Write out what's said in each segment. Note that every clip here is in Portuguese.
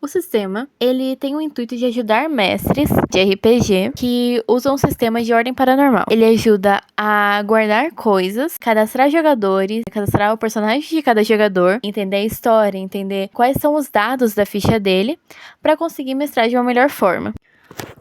O sistema, ele tem o intuito de ajudar mestres de RPG que usam sistemas de ordem paranormal. Ele ajuda a guardar coisas, cadastrar jogadores, cadastrar o personagem de cada jogador, entender a história, entender quais são os dados da ficha dele, para conseguir mestrar de uma melhor forma.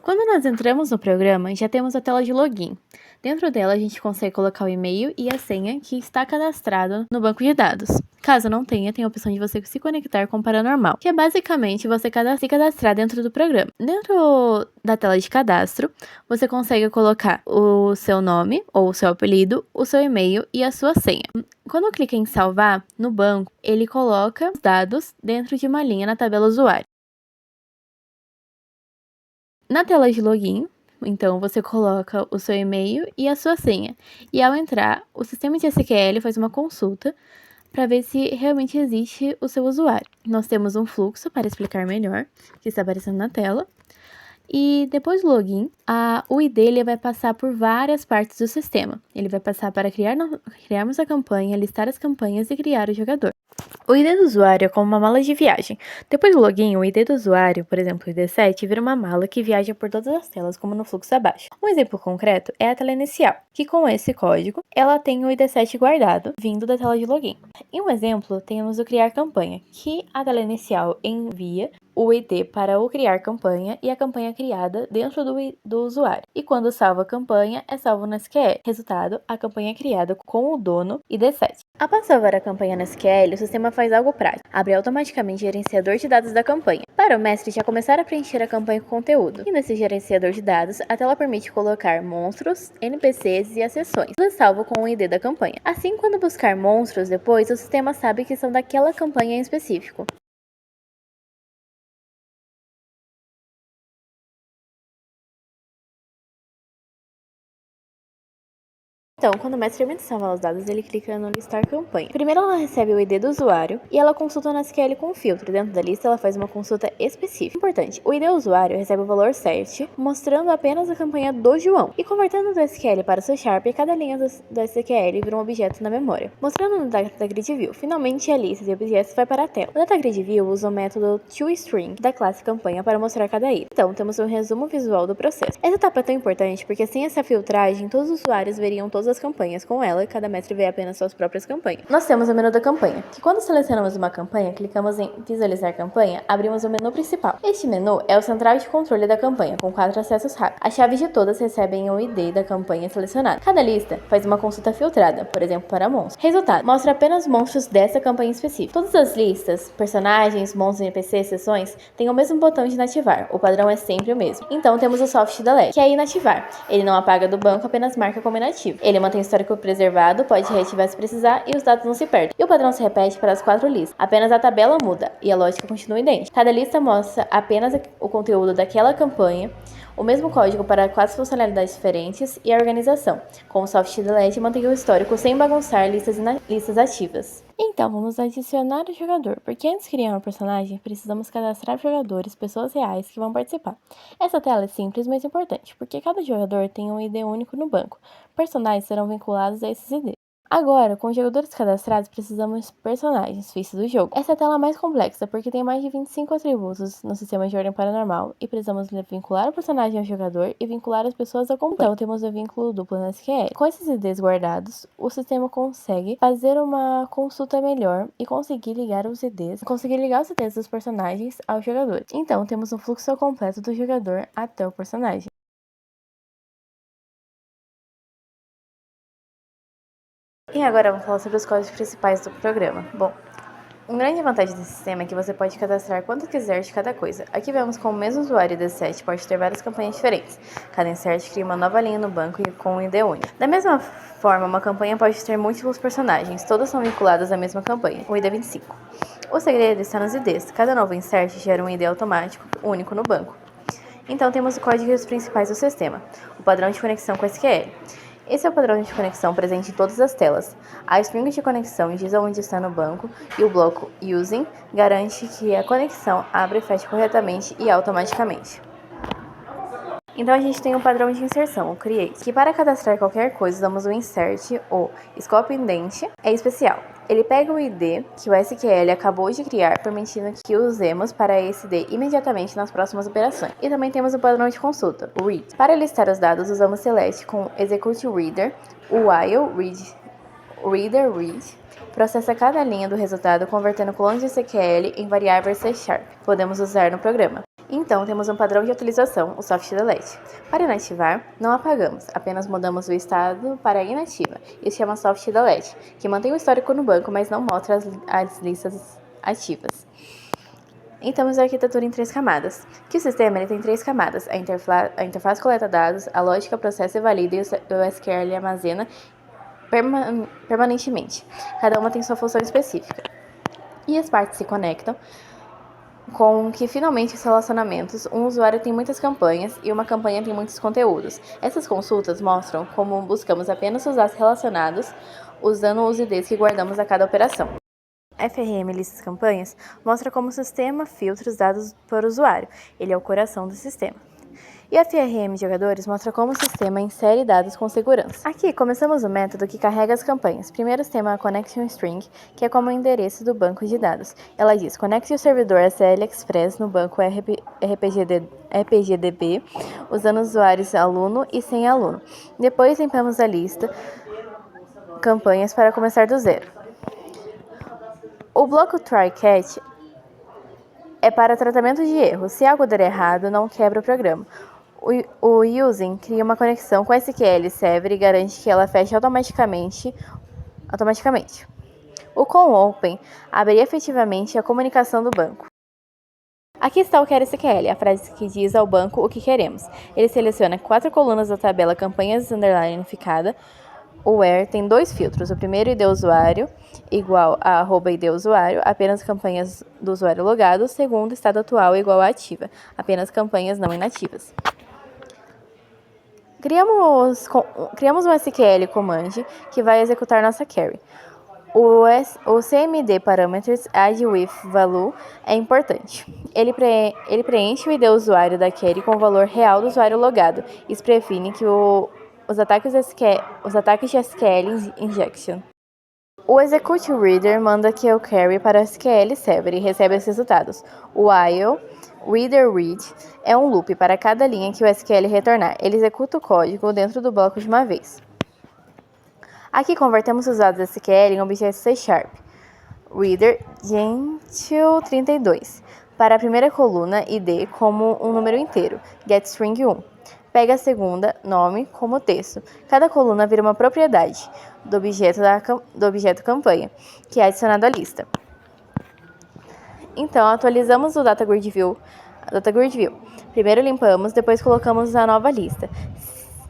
Quando nós entramos no programa, já temos a tela de login. Dentro dela, a gente consegue colocar o e-mail e a senha que está cadastrado no banco de dados. Caso não tenha, tem a opção de você se conectar com o Paranormal, que é basicamente você se cadastrar dentro do programa. Dentro da tela de cadastro, você consegue colocar o seu nome ou o seu apelido, o seu e-mail e a sua senha. Quando clica em salvar, no banco, ele coloca os dados dentro de uma linha na tabela usuário. Na tela de login, então você coloca o seu e-mail e a sua senha. E ao entrar, o sistema de SQL faz uma consulta para ver se realmente existe o seu usuário. Nós temos um fluxo para explicar melhor, que está aparecendo na tela. E depois do login, o ID ele vai passar por várias partes do sistema. Ele vai passar para criarmos a campanha, listar as campanhas e criar o jogador. O ID do usuário é como uma mala de viagem. Depois do login, o ID do usuário, por exemplo o ID7, vira uma mala que viaja por todas as telas, como no fluxo abaixo. Um exemplo concreto é a tela inicial, que com esse código, ela tem o ID7 guardado, vindo da tela de login. Em um exemplo, temos o criar campanha, que a tela inicial envia o ID para o criar campanha e a campanha criada dentro do usuário. E quando salva a campanha, é salvo no SQL. Resultado, a campanha é criada com o dono ID7. Após salvar a campanha no SQL, o sistema faz algo prático. Abre automaticamente o gerenciador de dados da campanha, para o mestre já começar a preencher a campanha com conteúdo. E nesse gerenciador de dados, a tela permite colocar monstros, NPCs e as sessões, tudo salvo com o ID da campanha. Assim, quando buscar monstros depois, o sistema sabe que são daquela campanha em específico. Então, quando o mestre termina de salvar os dados, ele clica no listar campanha. Primeiro ela recebe o ID do usuário e ela consulta no SQL com um filtro. Dentro da lista ela faz uma consulta específica. Importante, o ID do usuário recebe o valor CERT, mostrando apenas a campanha do João. E convertendo do SQL para o C#, cada linha do SQL vira um objeto na memória, mostrando no Data Grid View. Finalmente a lista de objetos vai para a tela. O Data Grid View usa o método toString da classe campanha para mostrar cada item. Então, temos um resumo visual do processo. Essa etapa é tão importante porque sem essa filtragem, todos os usuários veriam todas as campanhas com ela e cada mestre vê apenas suas próprias campanhas. Nós temos o menu da campanha, que quando selecionamos uma campanha, clicamos em visualizar campanha, abrimos o menu principal. Este menu é o central de controle da campanha, com 4 acessos rápidos. As chaves de todas recebem o ID da campanha selecionada. Cada lista faz uma consulta filtrada, por exemplo, para monstros. Resultado, mostra apenas monstros dessa campanha específica. Todas as listas, personagens, monstros, NPCs, sessões, têm o mesmo botão de inativar. O padrão é sempre o mesmo. Então temos o soft delete, que é inativar. Ele não apaga do banco, apenas marca como inativo. Ele mantém o histórico preservado, pode reativar se precisar e os dados não se perdem. E o padrão se repete para as 4 listas. Apenas a tabela muda e a lógica continua idêntica. Cada lista mostra apenas o conteúdo daquela campanha, o mesmo código para 4 funcionalidades diferentes e a organização. Com o soft delete mantém o histórico sem bagunçar listas ativas. Então, vamos adicionar o jogador, porque antes de criar um personagem, precisamos cadastrar jogadores, pessoas reais que vão participar. Essa tela é simples, mas importante, porque cada jogador tem um ID único no banco. Personagens serão vinculados a esses IDs. Agora, com os jogadores cadastrados, precisamos de personagens, fichas do jogo. Essa é a tela mais complexa, porque tem mais de 25 atributos no sistema de ordem paranormal, e precisamos vincular o personagem ao jogador e vincular as pessoas ao companheiro. Então, temos o vínculo duplo na SQL. Com esses IDs guardados, o sistema consegue fazer uma consulta melhor e conseguir ligar os IDs dos personagens aos jogadores. Então, temos um fluxo completo do jogador até o personagem. E agora vamos falar sobre os códigos principais do programa. Bom, uma grande vantagem desse sistema é que você pode cadastrar quanto quiser de cada coisa. Aqui vemos como o mesmo usuário ID7 pode ter várias campanhas diferentes. Cada insert cria uma nova linha no banco e com um ID único. Da mesma forma, uma campanha pode ter múltiplos personagens, todas são vinculadas à mesma campanha, o ID25. O segredo está nos IDs. Cada novo insert gera um ID automático único no banco. Então temos os códigos principais do sistema. O padrão de conexão com SQL. Esse é o padrão de conexão presente em todas as telas. A string de conexão diz onde está no banco e o bloco using garante que a conexão abre e fecha corretamente e automaticamente. Então a gente tem um padrão de inserção, o create, que para cadastrar qualquer coisa usamos o insert ou scope indent é especial. Ele pega o ID que o SQL acabou de criar, permitindo que usemos para esse ID imediatamente nas próximas operações. E também temos o padrão de consulta, o read. Para listar os dados, usamos select com execute reader, o while reader read processa cada linha do resultado, convertendo clones de SQL em variáveis C#. Podemos usar no programa. Então, temos um padrão de atualização, o soft delete. Para inativar, não apagamos, apenas mudamos o estado para inativa. Isso chama soft delete, que mantém o histórico no banco, mas não mostra as listas ativas. Então, temos a arquitetura em 3 camadas. Que o sistema ele tem 3 camadas. A interface coleta dados, a lógica processa e valida e o SQL armazena permanentemente. Cada uma tem sua função específica. E as partes se conectam com que finalmente os relacionamentos, um usuário tem muitas campanhas e uma campanha tem muitos conteúdos. Essas consultas mostram como buscamos apenas os dados relacionados usando os IDs que guardamos a cada operação. FRM listas campanhas mostra como o sistema filtra os dados para o usuário. Ele é o coração do sistema. E a FRM jogadores mostra como o sistema insere dados com segurança. Aqui começamos o método que carrega as campanhas. Primeiro temos a connection string, que é como o endereço do banco de dados. Ela diz: conecte o servidor SL Express no banco RPGDB, usando usuários aluno e sem aluno. Depois limpamos a lista campanhas para começar do zero. O bloco try catch é para tratamento de erro. Se algo der errado, não quebra o programa. O using cria uma conexão com a SQL Server e garante que ela feche automaticamente. O com open abre efetivamente a comunicação do banco. Aqui está o quer SQL, a frase que diz ao banco o que queremos. Ele seleciona 4 colunas da tabela campanhas underline unificada. O where tem 2 filtros. O primeiro ID usuário igual a @id usuário, apenas campanhas do usuário logado. O segundo, estado atual igual a ativa, apenas campanhas não inativas. Criamos um SQL command que vai executar nossa query. O CMD Parameters Add with Value é importante. Ele preenche o ID usuário da query com o valor real do usuário logado. Isso previne que os ataques de SQL injection. O execute reader manda que eu query para o SQL Server e recebe os resultados. O while reader read é um loop para cada linha que o SQL retornar. Ele executa o código dentro do bloco de uma vez. Aqui convertemos os dados SQL em objetos C#. Reader Gentil32 para a primeira coluna ID como um número inteiro. getString1 pega a segunda, nome, como texto. Cada coluna vira uma propriedade do objeto campanha, que é adicionado à lista. Então, atualizamos o Data Grid View. Primeiro limpamos, depois colocamos a nova lista.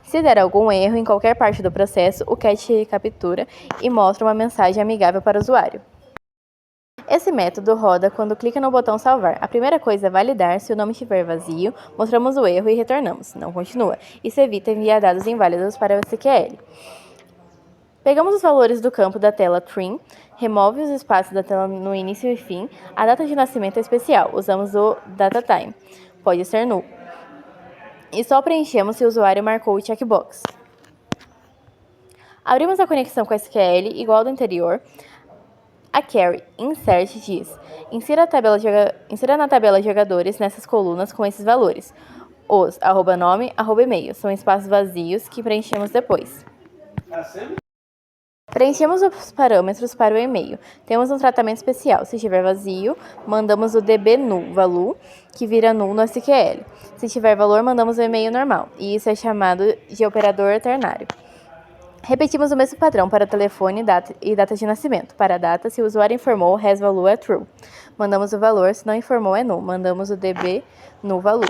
Se der algum erro em qualquer parte do processo, o cat captura e mostra uma mensagem amigável para o usuário. Esse método roda quando clica no botão salvar. A primeira coisa é validar. Se o nome estiver vazio, mostramos o erro e retornamos. Não continua. Isso evita enviar dados inválidos para o SQL. Pegamos os valores do campo da tela trim, remove os espaços da tela no início e fim. A data de nascimento é especial. Usamos o DataTime. Pode ser null. E só preenchemos se o usuário marcou o checkbox. Abrimos a conexão com a SQL igual ao do anterior. A query insert diz: insira na tabela jogadores nessas colunas com esses valores. Os @nome, @e-mail são espaços vazios que preenchemos depois. Preenchemos os parâmetros para o e-mail. Temos um tratamento especial. Se estiver vazio, mandamos o db null value, que vira null no SQL. Se tiver valor, mandamos o e-mail normal. E isso é chamado de operador ternário. Repetimos o mesmo padrão para telefone e data de nascimento. Para a data, se o usuário informou, hasValue é true. Mandamos o valor, se não informou, é null. Mandamos o db null value.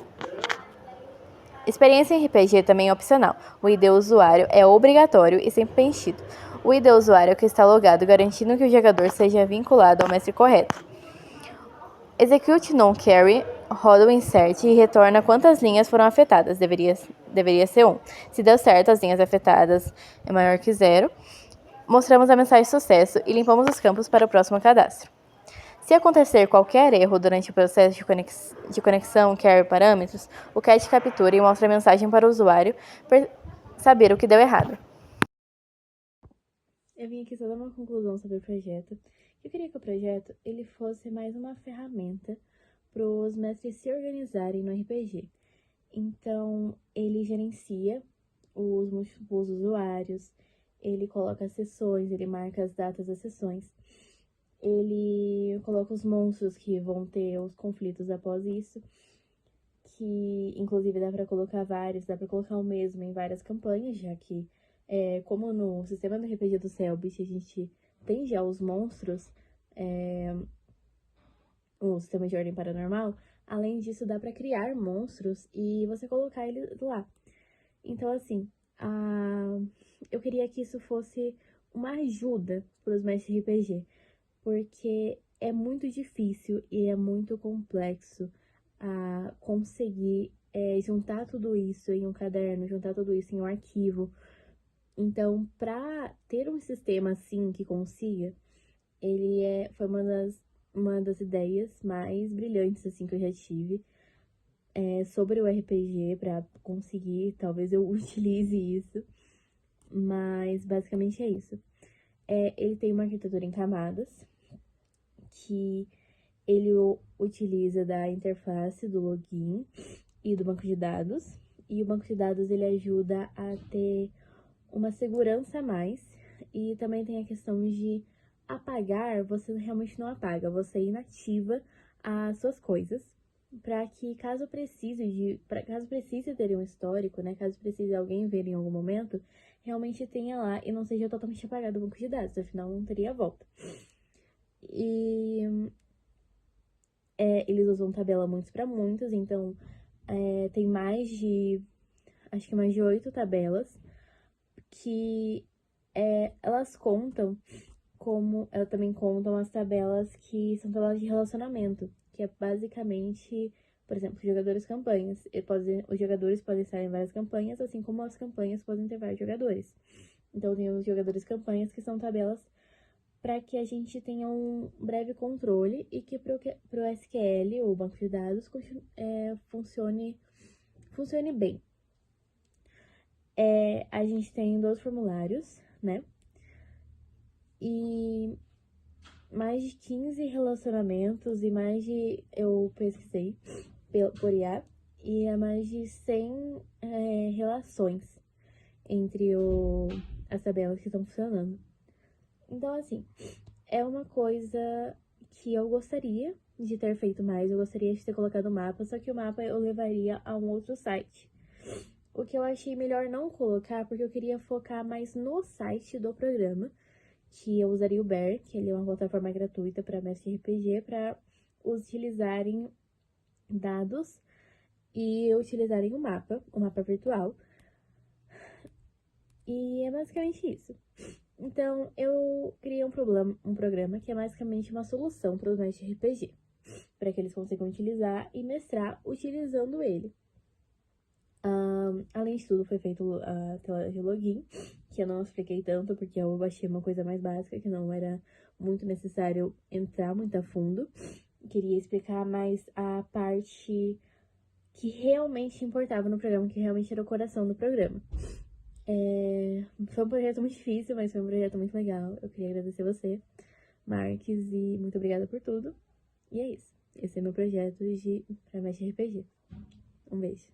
Experiência em RPG também é opcional. O ID usuário é obrigatório e sempre preenchido. O ID usuário é o que está logado, garantindo que o jogador seja vinculado ao mestre correto. Execute non-carry, roda o insert e retorna quantas linhas foram afetadas. Deveria ser 1. Se deu certo, as linhas afetadas é maior que 0. Mostramos a mensagem de sucesso e limpamos os campos para o próximo cadastro. Se acontecer qualquer erro durante o processo de conexão carry parâmetros, o cat captura e mostra a mensagem para o usuário saber o que deu errado. eu vim aqui só dar uma conclusão sobre o projeto. Eu queria que o projeto ele fosse mais uma ferramenta para os mestres se organizarem no RPG. Então, ele gerencia os múltiplos usuários, ele coloca as sessões, ele marca as datas das sessões, ele coloca os monstros que vão ter os conflitos após isso, que inclusive dá para colocar vários, dá para colocar o mesmo em várias campanhas, já que, como no sistema do RPG do Cellbit a gente tem já os monstros, o sistema de ordem paranormal, além disso dá para criar monstros e você colocar eles lá. Então, assim, eu queria que isso fosse uma ajuda para os mestres RPG, porque é muito difícil e é muito complexo conseguir juntar tudo isso em um caderno, juntar tudo isso em um arquivo. Então, para ter um sistema assim que consiga, foi uma das ideias mais brilhantes assim que eu já tive sobre o RPG para conseguir, talvez eu utilize isso, mas basicamente é isso. Ele tem uma arquitetura em camadas, que ele utiliza da interface do login e do banco de dados, e o banco de dados ele ajuda a ter uma segurança a mais, e também tem a questão de apagar, você realmente não apaga, você inativa as suas coisas, para que caso precise ter um histórico, né, caso precise alguém ver em algum momento, realmente tenha lá e não seja totalmente apagado o banco de dados, afinal não teria volta. E eles usam tabela muitos para muitos, então tem acho que mais de 8 tabelas, que elas também contam as tabelas que são tabelas de relacionamento, que é basicamente, por exemplo, jogadores campanhas. Os jogadores podem estar em várias campanhas, assim como as campanhas podem ter vários jogadores. Então tem os jogadores campanhas, que são tabelas para que a gente tenha um breve controle e que para o SQL, o banco de dados, funcione bem. A gente tem 2 formulários, né? E mais de 15 relacionamentos e eu pesquisei por IA, e há mais de 100 relações entre as tabelas que estão funcionando. Então, assim, é uma coisa que eu gostaria de ter feito mais, eu gostaria de ter colocado o mapa, só que o mapa eu levaria a um outro site. O que eu achei melhor não colocar, porque eu queria focar mais no site do programa, que eu usaria o Bear, que ele é uma plataforma gratuita para mestre RPG, para utilizarem dados e utilizarem o mapa virtual. E é basicamente isso. Então, eu criei um programa que é basicamente uma solução para os mestres RPG, para que eles consigam utilizar e mestrar utilizando ele. Além de tudo, foi feito a tela de login, que eu não expliquei tanto, porque eu achei uma coisa mais básica, que não era muito necessário entrar muito a fundo. Queria explicar mais a parte que realmente importava no programa, que realmente era o coração do programa. Foi um projeto muito difícil, mas foi um projeto muito legal. Eu queria agradecer você, Marques, e muito obrigada por tudo. E é isso. Esse é meu projeto pra Mestre RPG. Um beijo.